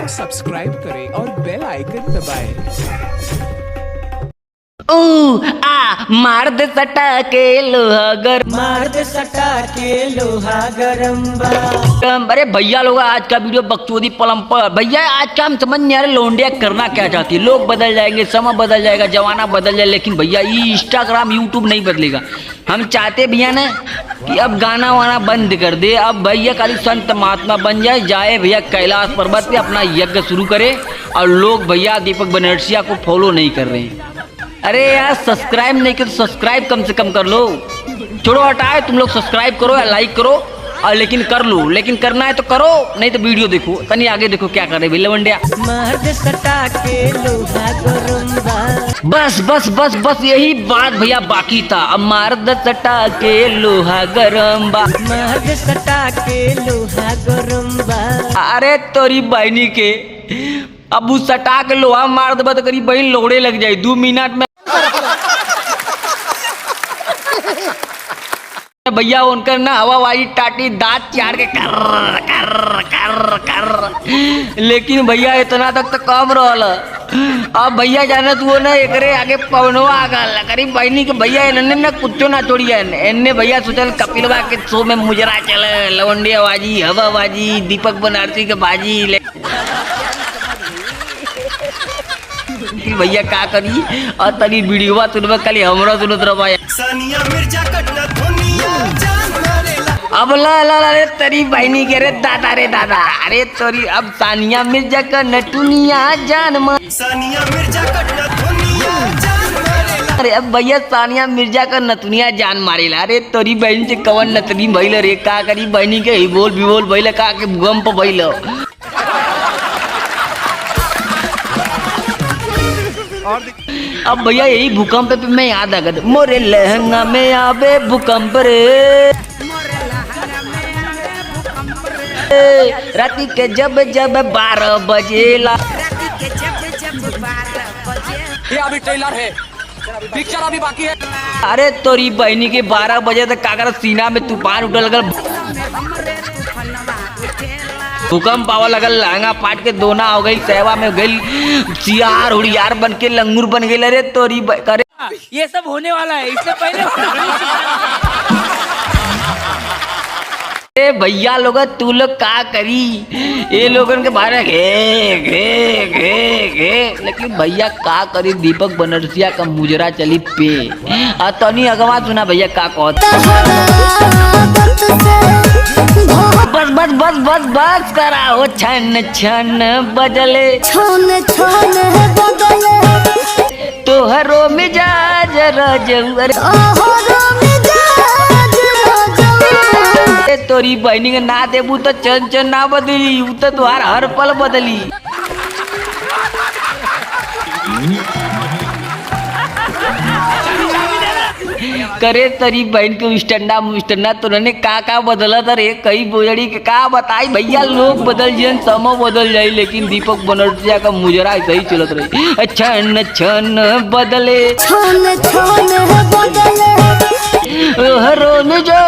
को सब्सक्राइब करें और बेल आइकन दबाएं। मर्द सटा के लोहा गरम, मर्द सटा के लोहा गरम बा। अरे भैया लोग आज का वीडियो बकचोदी पलम पर। भैया आज का हम समझ नहीं आ रहे लौंडिया करना क्या चाहती है। लोग बदल जाएंगे, समय बदल जाएगा, जमाना बदल जाए, लेकिन भैया ये इंस्टाग्राम यूट्यूब नहीं बदलेगा। हम चाहते भैया ना कि अब गाना वाना बंद कर दे। अब भैया खाली संत महात्मा बन जाए भैया कैलाश पर्वत पे अपना यज्ञ शुरू करे। और लोग भैया दीपक बनर्जिया को फॉलो नहीं कर रहे हैं। अरे यार सब्सक्राइब नहीं कर तो सब्सक्राइब कम से कम कर लो। छोड़ो हटाए, तुम लोग सब्सक्राइब करो या लाइक करो और लेकिन कर लो। लेकिन करना है तो करो, नहीं तो वीडियो देखो। तनी आगे देखो क्या करे भैया लवंडिया। मर्द सटा के लोहा गरम बा। बस बस बस बस यही बात भैया बाकी था। अब मर्द सटा के लोहा गरम बा, मर्द सटा के लोहा गरम बा। अरे तोरी बहनी के अब उस सटा के लोहा मार दबा तो करीब बहन लोड़े लग जाए 2 मिनट में। भैया उनका ना हवाबाजी टाटी दांत चार के कर कर कर कर, लेकिन भैया इतना तक तो कम रहल। अब भैया जाना तू ना एकरे आगे पवनवा आ गल करीब बहनी के भैया इन्होंने ना कुछ ना छोड़िया। इन्ने भैया सोचल कपिलवा के शो में मुजरा चले, लवंडिया बाजी, हवाबाजी, दीपक बनर्जी के बाजी। भैया का करी और तनी वीडियो सुनबे खाली हमरा सुनत रहा। सानिया मिर्जा कटना दुनिया जान मारेला। अब ला रे तेरी बहनी के रे दादा रे दादा। अरे तोरी अब सानिया मिर्जा का नटुनिया जान मार। सानिया मिर्जा कटना दुनिया जान मारेला। अरे अब भैया सानिया मिर्जा का नतुनिया जान मारेला। अरे तोरी बहन से कवन नतनी भइल रे का करी बहनी के ही बोल भी बोल भइल का के भूकंप भइल। अब भैया यही भूकंप पे मैं याद आ गया मोरे लहंगा में आवे भूकंप रे, राती के जब जब 12 बजेला। ये अभी ट्रेलर है, पिक्चर अभी बाकी है। अरे तोरी बहनी के 12 बजे तक काकर सीना में तूफान उठल लगल, भूकंप आवा लगल, लहंगा पाट के दोना हो गई, सहवा में गई, सियार उड़ियार बन के लंगूर बन गई। अरे तोरी करे ये सब होने वाला है, इससे पहले अरे भैया लोग तू लोग का करी ये लोगन के बारे घे घे घे घे, लेकिन भैया का करी दीपक बनर्जिया का मुजरा चली पे। तनी अगवा सुना भैया का बस बस बस बस बस करा हो छन छन बदले तोहरो मिजाज रजऊ। तोरी बहनी के ना देबू तो चन चन ना बदली, उ तो तुहार हर पल बदली। करे तरी बहन के मुस्टंडा तो ने का बदला रे कई बोजड़ी के का बताई भैया। लोग बदल जाए, समय बदल जाए, लेकिन दीपक बनर्जिया का मुजरा सही चलत रही। छन छन बदले हरो में जो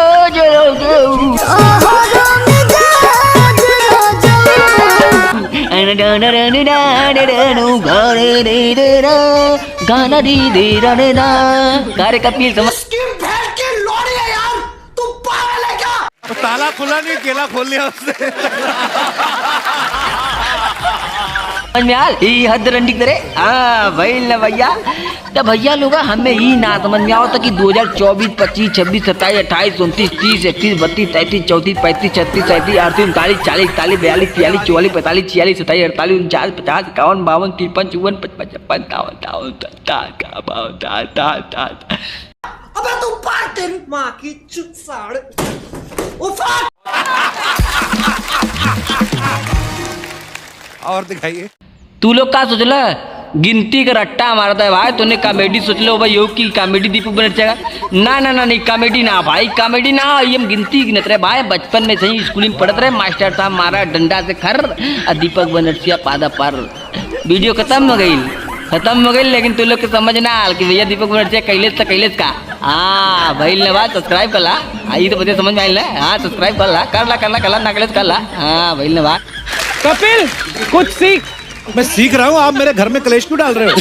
गाना दी दे रे ना गारे कपिल समझ ताला खुला नहीं, केला खोल लिया उसने। ही हद रंडी करे। हाँ भाई ना भैया तो भैया लोग हमें ही ना समझ में आओ तो कि 2024 25 26 27 28 29 30 31 32 33 34 35 36 37 38 39 40 41 42 43 44 45 46 47 48 49 50 51 52 53 54 55 अबे तू पार तेरी माँ की चुप साड़। और दिखाइए तू लोग का सोचला गिनती का रट्टा मारता है भाई। तूने कॉमेडी सोच लो भाई यो की कॉमेडी दीपक बनर्जिया ना ना ना नहीं कॉमेडी ना भाई, कॉमेडी ना ये हम गिनती गिनत रहे भाई। बचपन में सही स्कूल में पढ़ते रहे, मास्टर साहब मारा डंडा से खर और दीपक बनर्जिया पादा पर। वीडियो खत्म हो गई, लेकिन तू लोग के समझ ना आल कि भैया दीपक बनर्जिया कैलेस का। हाँ भाई ने बात सब्सक्राइब कर ला, ये तो बता समझ में आइल। हाँ सब्सक्राइब कर ला ना कैलेस कर ला। हाँ भाई ने बात। कपिल कुछ सीख। मैं सीख रहा हूँ, आप मेरे घर में कलेश क्यों डाल रहे हो?